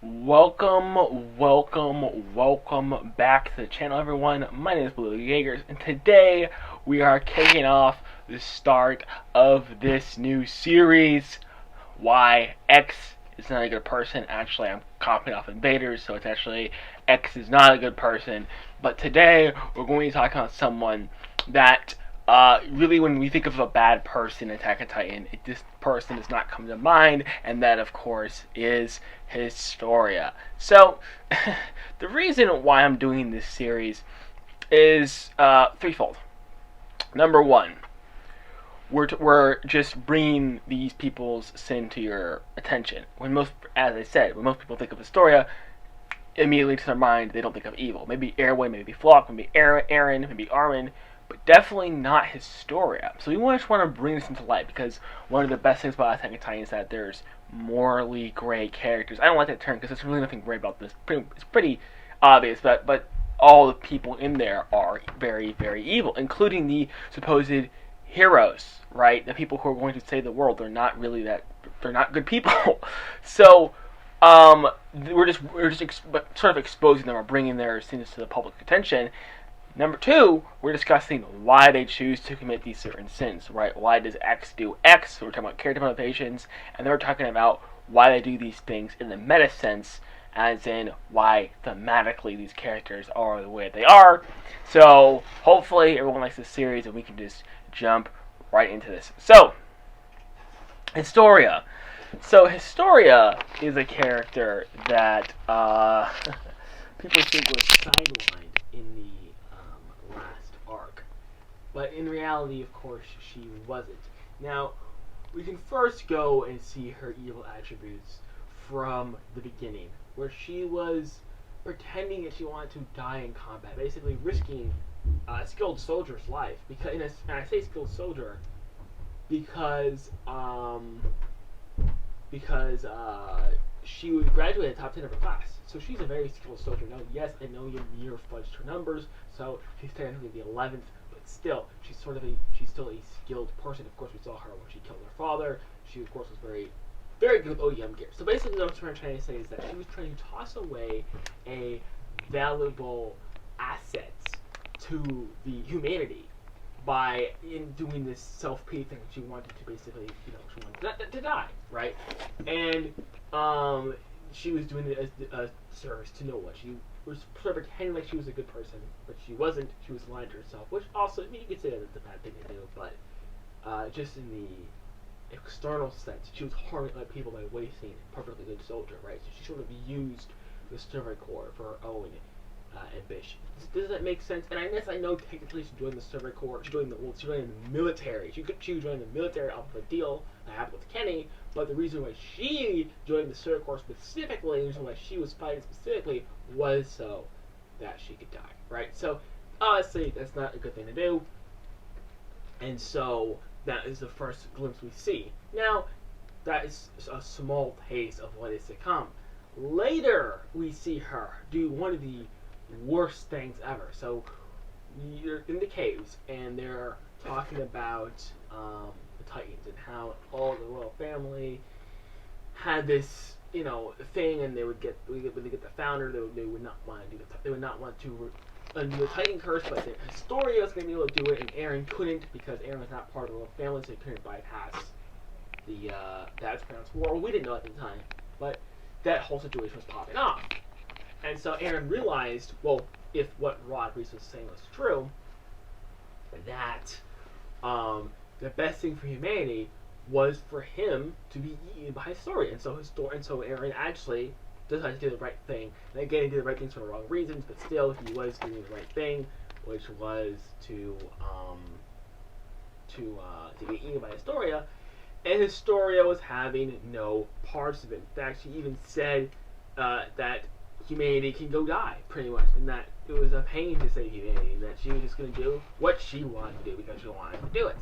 Welcome back to the channel, everyone. My name is Blue Jaegers, and today we are kicking off the start of this new series, Why X is Not a Good Person. Actually, I'm copying off Invaders, so it's actually X is not a good person. But today, we're going to talk about someone that really, when we think of a bad person in Attack on Titan, this person does not come to mind, and that, of course, is Historia. So, the reason why I'm doing this series is threefold. Number one, we're just bringing these people's sin to your attention. As I said, when most people think of Historia, immediately to their mind, they don't think of evil. Maybe Airway, maybe Flock, maybe Aaron, maybe Armin, but definitely not Historia. So we just want to bring this into light, because one of the best things about Attack on Titan is that there's morally gray characters. I don't like that term because there's really nothing gray about this. It's pretty obvious, but all the people in there are very, very evil, including the supposed heroes, right? The people who are going to save the world. They're not good people. So we're just sort of exposing them or bringing their sins to the public attention. Number two, we're discussing why they choose to commit these certain sins, right? Why does X do X? So we're talking about character motivations, and then we're talking about why they do these things in the meta sense, as in why thematically these characters are the way they are. So hopefully everyone likes this series, and we can just jump right into this. So, Historia. So Historia is a character that people think was sidelined in the last arc, but in reality, of course, she wasn't. Now, we can first go and see her evil attributes from the beginning, where she was pretending that she wanted to die in combat, basically risking a skilled soldier's life. And I say skilled soldier because she would graduate in the top 10 of her class. So she's a very skilled soldier. Now, yes, I know you near fudged her numbers, so she's technically the 11th, but still, she's still a skilled person. Of course, we saw her when she killed her father. She, of course, was very, very good with OEM gear. So basically, what I'm trying to say is that she was trying to toss away a valuable asset to the humanity by doing this self-pity thing. She wanted to basically, she wanted to die, right? And she was doing it as a service to no one. She was sort of pretending like she was a good person, but she wasn't. She was lying to herself, which also, you could say that it's a bad thing to do, but just in the external sense, she was harming other people by wasting a perfectly good soldier, right? So she sort of used the Servant Corps for her own ambition. Does that make sense? And I know technically she joined the Servant Corps. She joined the military. She joined the military off of a deal that happened with Kenny. But the reason why she joined the Servant Corps specifically, the reason why she was fighting specifically, was so that she could die, right? So obviously that's not a good thing to do. And so that is the first glimpse we see. Now, that is a small taste of what is to come. Later, we see her do one of the worst things ever. So you're in the caves, and they're talking about the Titans and how all the royal family had this, thing, and when they get the founder, they would not want to do they would not want to undo the Titan curse, but then Historia was going to be able to do it, and Aaron couldn't because Aaron was not part of the royal family, so he couldn't bypass the Dad's parents' war. Well, we didn't know at the time, but that whole situation was popping off. And so Aaron realized, well, if what Rod Reese was saying was true, that the best thing for humanity was for him to be eaten by Historia. And so Aaron actually decided to do the right thing. And again, he did the right things for the wrong reasons, but still, he was doing the right thing, which was to get eaten by Historia. And Historia was having no parts of it. In fact, she even said that humanity can go die, pretty much, and that it was a pain to save humanity, that she was just going to do what she wanted to do because she wanted to do it.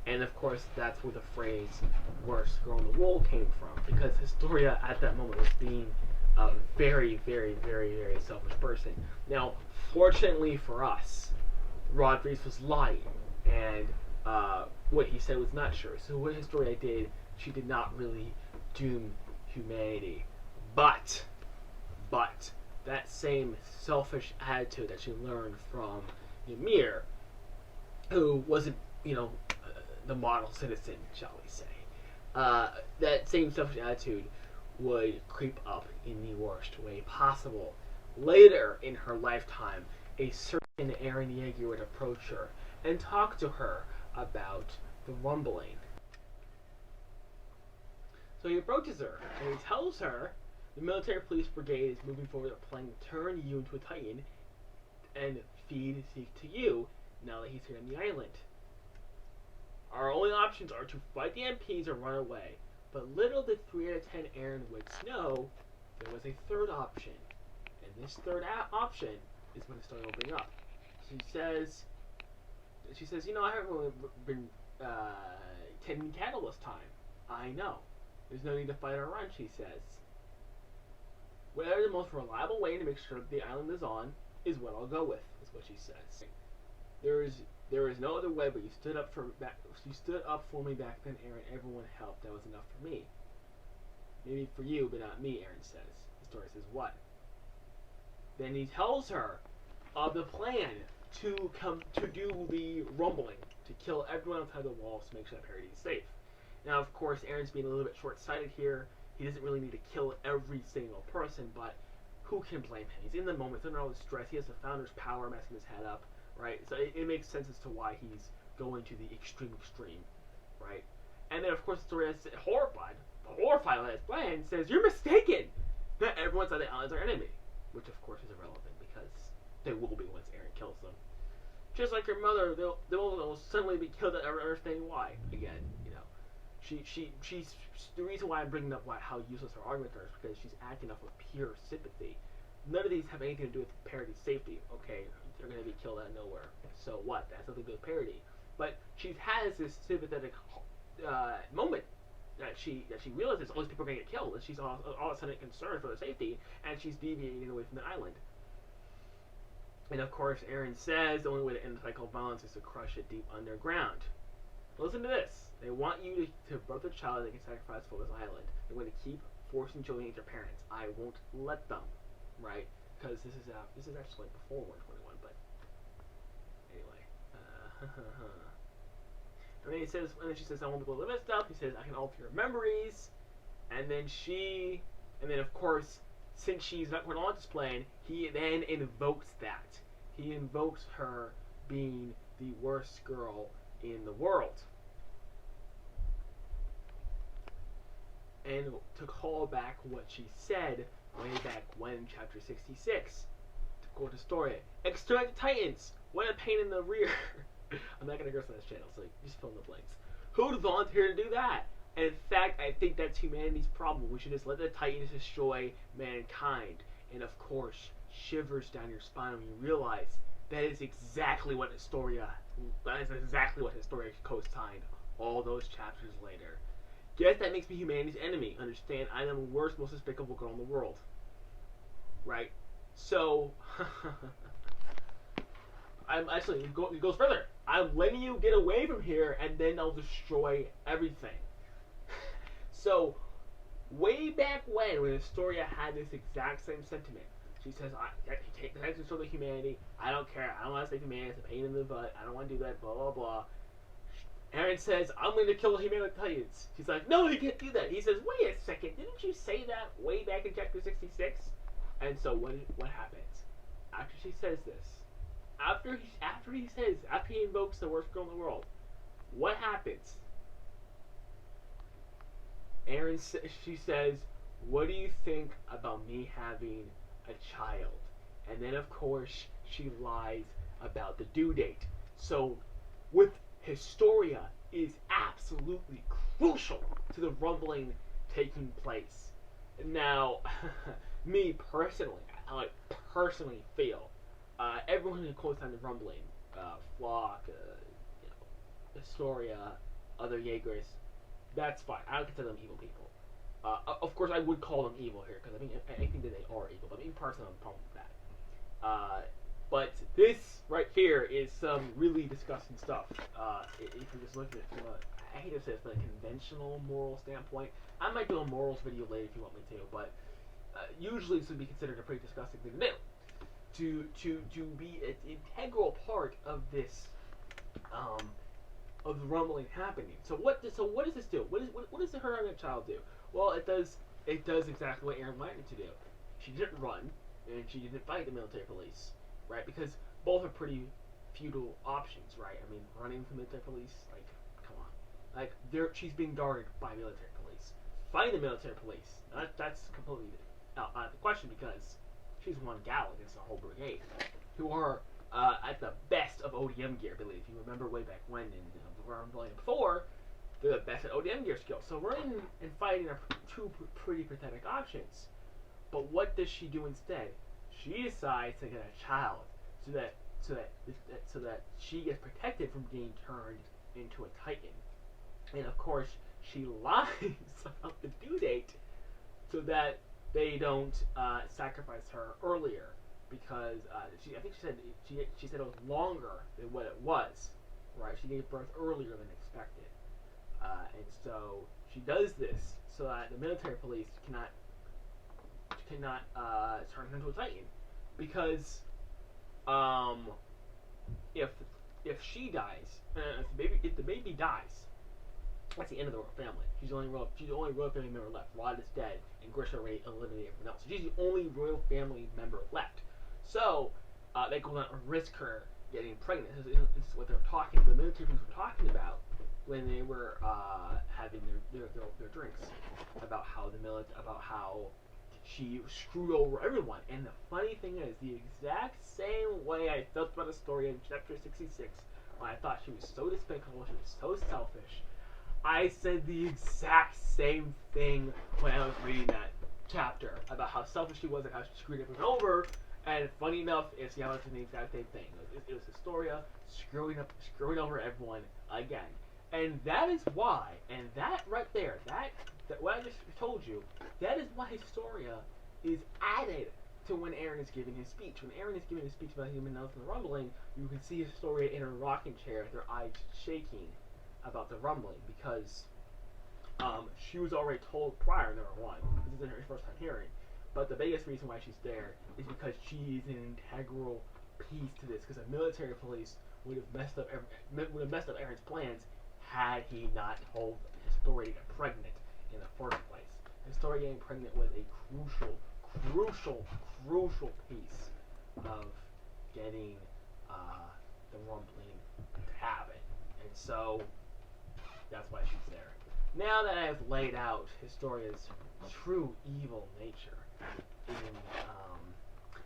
And of course, that's where the phrase "worst girl in the wool" came from, because Historia at that moment was being a very, very, very, very selfish person. Now, fortunately for us, Rod Reese was lying, and what he said was not true. So what Historia did, she did not really doom humanity. But But that same selfish attitude that she learned from Ymir, who wasn't, the model citizen, shall we say, that same selfish attitude would creep up in the worst way possible. Later in her lifetime, a certain Eren Yeager would approach her and talk to her about the rumbling. So he approaches her and he tells her the military police brigade is moving forward with a plan to turn you into a Titan and feed Zeke to you now that he's here on the island. Our only options are to fight the MPs or run away. But little did 3 out of 10 Eren wits know there was a third option. And this third option is when the story will bring up. She says, I haven't really been tending cattle this time. I know. There's no need to fight or run, she says. Whatever the most reliable way to make sure the island is on is what I'll go with, is what she says. There is no other way, but you stood up for me back then, Eren. Everyone helped. That was enough for me. Maybe for you, but not me, Eren says. The story says what? Then he tells her of the plan to do the rumbling, to kill everyone outside the walls to make sure that Parody is safe. Now, of course, Eren's being a little bit short-sighted here. He doesn't really need to kill every single person, but who can blame him? He's in the moment, he's under all the stress. He has the Founder's power messing his head up, right? So it makes sense as to why he's going to the extreme, right? And then, of course, Historia is horrified by his plan, says, "You're mistaken! Not everyone outside the island is our enemy." Which, of course, is irrelevant, because they will be once Eren kills them. Just like your mother, they'll suddenly be killed at understanding why. Again, she's the reason why I'm bringing up how useless her arguments are is because she's acting off of pure sympathy. None of these have anything to do with Parody's safety. Okay, they're going to be killed out of nowhere. So what? That's nothing to do with Parody. But she has this sympathetic moment that she realizes all these people are going to get killed, and she's all of a sudden concerned for their safety, and she's deviating away from the island. And of course, Eren says the only way to end the cycle of violence is to crush it deep underground. Listen to this. They want you to birth a child they can sacrifice for this island. They're going to keep forcing children to hate their parents. I won't let them, right? Because this is actually before 121, but anyway. And then she says, "I want people to live and stuff." He says, "I can alter your memories," and then of course, since she's not going on this plan, he then invokes that. He invokes her being the worst girl in the world. And to call back what she said way back when, chapter 66, to quote Historia, "Exterminate the Titans! What a pain in the rear!" I'm not going to curse on this channel, so just fill in the blanks. Who'd volunteer to do that? And in fact, I think that's humanity's problem. We should just let the Titans destroy mankind. And of course, shivers down your spine when you realize that is exactly what Historia co-signed all those chapters later. Yes, that makes me humanity's enemy. Understand, I am the worst, most despicable girl in the world. Right? So, it goes further. I'm letting you get away from here, and then I'll destroy everything. So, way back when Historia had this exact same sentiment, she says, "I take the next control of humanity. I don't care. I don't want to save humanity. It's a pain in the butt. I don't want to do that. Blah blah blah." Eren says, "I'm going to kill the humanity Titans." She's like, "No, you can't do that." He says, "Wait a second. Didn't you say that way back in chapter 66? And so what happens after she says this? After he invokes the worst girl in the world, what happens? She says, "What do you think about me having a child?" And then of course she lies about the due date. So with Historia is absolutely crucial to the rumbling taking place. Now, me personally, I personally feel everyone who co-signed the rumbling, Flock, Historia, other Jaegers, that's fine. I don't consider them evil people. Of course, I would call them evil here because I think that they are evil. But me personally, I'm problem with that. But this right here is some really disgusting stuff. If you're just looking at it from I hate to say it, from a conventional moral standpoint, I might do a morals video later if you want me to. But usually this would be considered a pretty disgusting thing to do. To be an integral part of this um, of the rumbling happening. So what does this do? What does her having a child do? Well, it does exactly what Aaron wanted it to do. She didn't run and she didn't fight the military police, right? Because both are pretty futile options, right? I mean, running from the military police, like, come on, like she's being guarded by military police. Fighting the military police, that's completely out of the question because she's one gal against a whole brigade, who are at the best of ODM gear ability. If you remember way back when in Round Volume 4, they're the best at ODM gear skills. So running and fighting are two pretty pathetic options. But what does she do instead? She decides to get a child so that she gets protected from being turned into a Titan. And of course, she lies about the due date so that they don't sacrifice her earlier because I think she said it was longer than what it was. Right? She gave birth earlier than expected, and so she does this so that the military police cannot turn her into a Titan because if she dies, if the baby dies, that's the end of the royal family. She's the only royal family member left. Rod is dead, and Grisha already eliminated everyone else. So she's the only royal family member left. So they go down and risk her getting pregnant. This is what the military police were talking about when they were having their drinks about how she screwed over everyone. And the funny thing is, the exact same way I felt about Historia in chapter 66, when I thought she was so despicable, she was so selfish, I said the exact same thing when I was reading that chapter about how selfish she was and how she screwed everyone over. And funny enough, it's the exact same thing. It was Historia screwing over everyone again. And that is why, and that right there, that what I just told you, that is why Historia is added to when Aaron is giving his speech. When Aaron is giving his speech about human health and the rumbling, you can see Historia in her rocking chair with her eyes shaking about the rumbling because she was already told prior, number one, this isn't her first time hearing, but the biggest reason why she's there is because she's an integral piece to this, because the military police would have messed up Aaron's plans had he not told Historia to get pregnant in the first place. Historia getting pregnant was a crucial piece of getting the rumbling to happen, and so that's why she's there. Now that I have laid out Historia's true evil nature,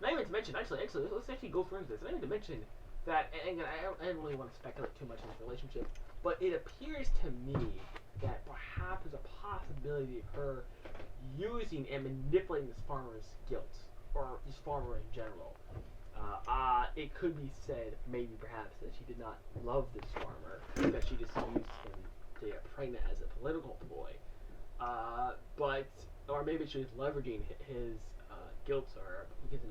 not even to mention, actually, let's actually go through this. Not even to mention that, and again, I don't really want to speculate too much in this relationship, but it appears to me that perhaps there's a possibility of her using and manipulating this farmer's guilt, or this farmer in general. It could be said, maybe perhaps, that she did not love this farmer, that she just used him to get pregnant as a political ploy. Or maybe she was leveraging his guilt, or because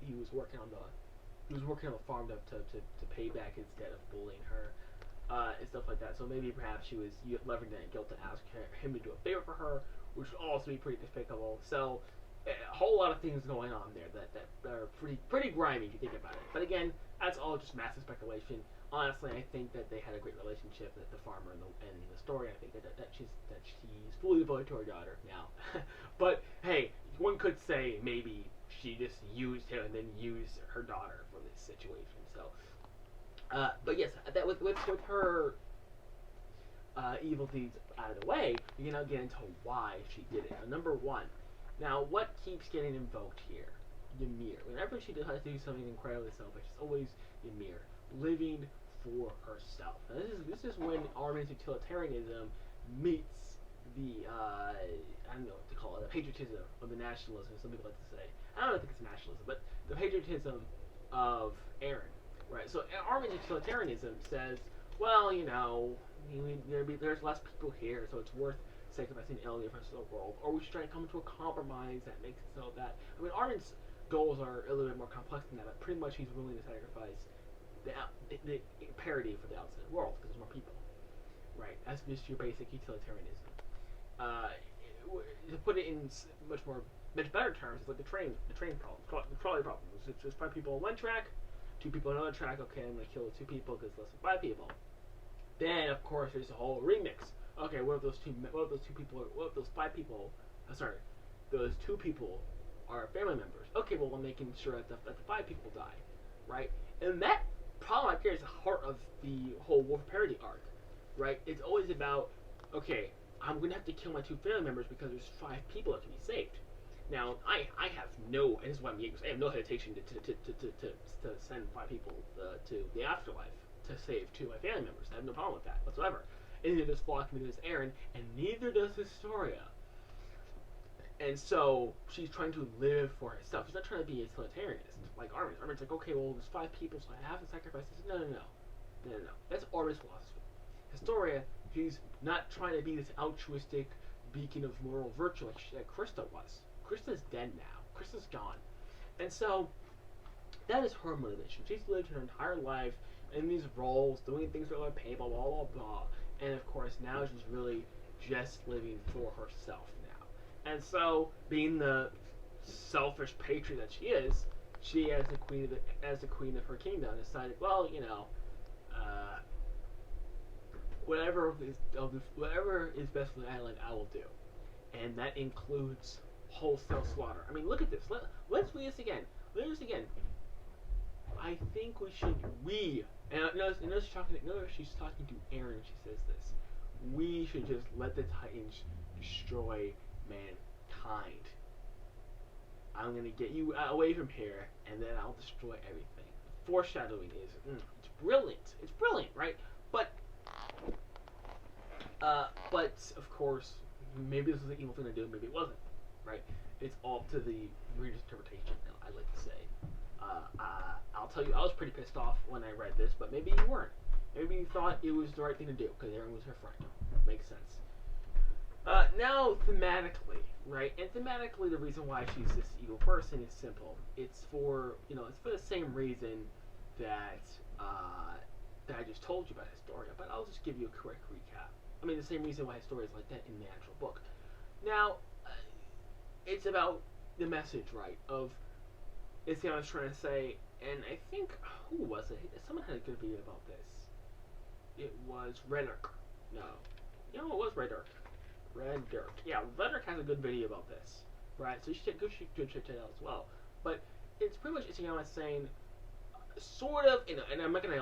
he was working on the farm to pay back his debt of bullying her and stuff like that. So maybe perhaps she was leveraging that guilt to ask him to do a favor for her, which would also be pretty despicable. So a whole lot of things going on there that are pretty grimy if you think about it. But again, that's all just massive speculation. Honestly, I think that they had a great relationship, that the farmer and the story. I think that she's fully devoted to her daughter now. But hey, one could say maybe she just used him and then used her daughter for this situation. So, but yes, that with her evil deeds out of the way, we can now get into why she did it. Now, number one. Now, what keeps getting invoked here? Ymir. Whenever she decides to do something incredibly selfish, it's always Ymir, living for herself. Now, this is when Armin's utilitarianism meets the I don't know what to call it, the patriotism or the nationalism. Some people like to say. I don't think it's nationalism, but the patriotism of Aaron. Right. So Armin's utilitarianism says, well, there's less people here, so it's worth sacrificing Ellie for the world, or we should try to come to a compromise that makes it so that, I mean, Armin's goals are a little bit more complex than that, but pretty much he's willing to sacrifice the parity for the outside world because there's more people, right? That's just your basic utilitarianism. To put it in much more much better terms, it's like the train problem, the trolley problem. It's just 5 people on one track, 2 people on another track. Okay, I'm gonna kill the 2 people because less than 5 people. Then of course there's the whole remix. Okay, what if those two people? What if those 5 people? Sorry, those 2 people are family members. Okay, well I'm making sure that the 5 people die, right? And that problem right there is the heart of the whole Wolf Parody arc, right? It's always about, okay, I'm gonna have to kill my 2 family members because there's 5 people that can be saved. Now, I have no, and this is why I have no hesitation to send 5 people to the afterlife to save 2 of my family members. I have no problem with that whatsoever. And neither does Flock, neither does Aaron, and neither does Historia. And so she's trying to live for herself. She's not trying to be a utilitarianist like Armin's. Armin's like, okay, well, there's 5 people, so I have to sacrifice this. No. That's Armin's philosophy. Historia, she's not trying to be this altruistic beacon of moral virtue like Krista was. Krista's dead now. Krista's gone. And so that is her motivation. She's lived her entire life in these roles, doing things for other people, blah, blah, blah. And of course, now she's really just living for herself now. And so, being the selfish patriot that she is, she, as the queen of her kingdom, decided, well, whatever is best for the island, I will do. And that includes wholesale slaughter. I mean, look at this. Let's read this again. I think notice she's talking to Aaron when she says this. We should just let the Titans destroy mankind. I'm gonna get you away from here, and then I'll destroy everything. Foreshadowing is it's brilliant. It's brilliant, right? But of course, maybe this was an evil thing to do. Maybe it wasn't, right? It's all up to the reader's interpretation. I like to say. I'll tell you, I was pretty pissed off when I read this, but maybe you weren't. Maybe you thought it was the right thing to do because Aaron was her friend. Makes sense. Now, thematically, right? And thematically, the reason why she's this evil person is simple. It's for the same reason that I just told you about Historia, but I'll just give you a quick recap. I mean, the same reason why Historia is like that in the actual book. Now, it's about the message, right? Of it's the I was trying to say, and I think who was it? Someone had a good video about this. It was Reddirk. No, it was Reddirk. Reddirk. Yeah, Reddirk has a good video about this, right? So you should check that out as well. But it's pretty much was saying, sort of, and I'm not gonna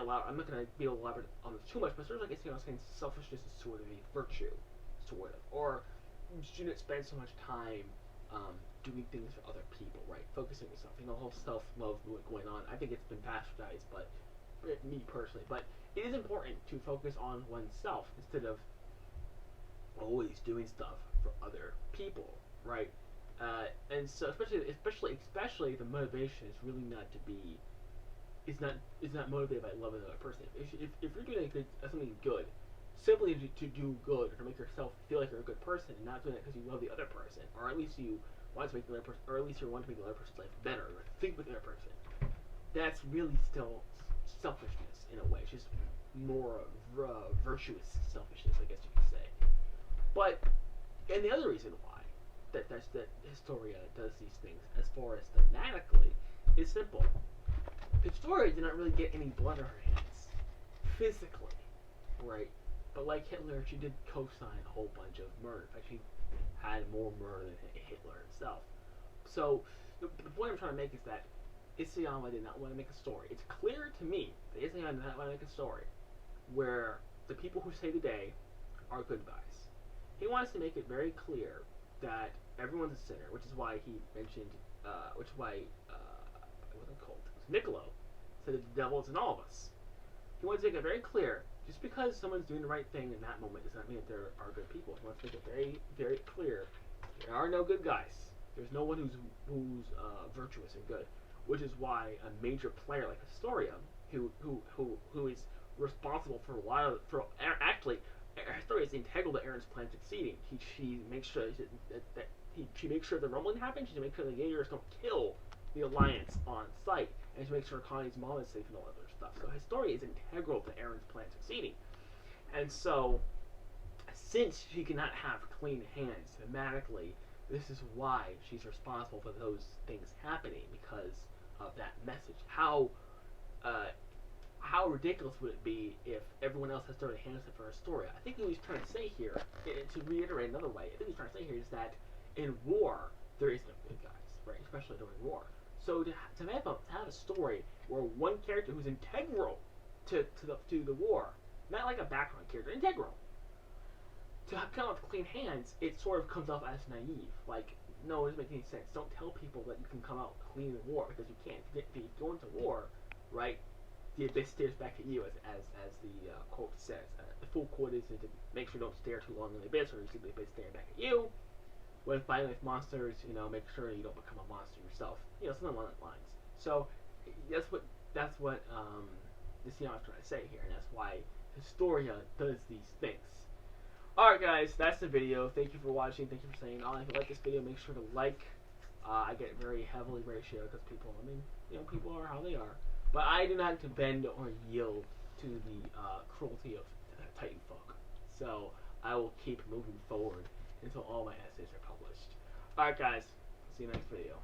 be elaborate on this too much, but sort of like was saying, selfishness is sort of a virtue, sort of, or you shouldn't spend so much time doing things for other people, right? Focusing on yourself. The whole self-love movement going on. I think it's been bastardized, but me personally. But it is important to focus on oneself instead of always doing stuff for other people, right? And so, especially, the motivation is really not to be. It's not motivated by loving another person. If you're doing something good, simply to do good or to make yourself feel like you're a good person, and not doing it because you love the other person, or at least you want to make the other person, or at least you want to make the other person's life better, or think with the other person. That's really still selfishness in a way. It's just more virtuous selfishness, I guess you could say. But and the other reason why that Historia does these things, as far as thematically, is simple. Historia did not really get any blood on her hands, physically, right? But like Hitler, she did co-sign a whole bunch of murder. In fact, she had more murder than Hitler himself. So the point I'm trying to make is that Isayama did not want to make a story. It's clear to me that Isayama did not want to make a story where the people who save the day are good guys. He wants to make it very clear that everyone's a sinner, which is why he mentioned, what's it called? Niccolo said that the devil is in all of us. He wants to make it very clear. Just because someone's doing the right thing in that moment does not mean that there are good people. He wants to make it very, very clear. There are no good guys. There's no one who's virtuous and good. Which is why a major player like Historia, who is responsible for a lot of, actually, Historia is integral to Aaron's plan succeeding. She makes sure she makes sure the rumbling happens. She makes sure the Jaegers don't kill the Alliance on sight, and she makes sure Connie's mom is safe and all that other stuff. So Historia is integral to Aaron's plan succeeding. And so, since she cannot have clean hands thematically, this is why she's responsible for those things happening because of that message. Uh, how ridiculous would it be if everyone else has started handling it for Historia? I think what he's trying to say here, and to reiterate another way, I think he's trying to say here is that in war there is no good guys, right? Especially during war. So to have a story where one character who's integral to the war, not like a background character, integral, to come out with clean hands, it sort of comes off as naive. Like, no, it doesn't make any sense. Don't tell people that you can come out clean in war because you can't. If you go into war, right, the abyss stares back at you, as the quote says. The full quote is to make sure you don't stare too long in the abyss, or you see the abyss staring back at you. When fighting with monsters, make sure you don't become a monster yourself. Something along those lines. So that's what the Siam is trying to say here, and that's why Historia does these things. Alright guys, that's the video. Thank you for watching. Thank you for saying all. If you like this video, make sure to like. I get very heavily ratioed because people, people are how they are. But I do not have to bend or yield to the cruelty of Titan folk. So I will keep moving forward until all my essays are published. Alright guys, see you next video.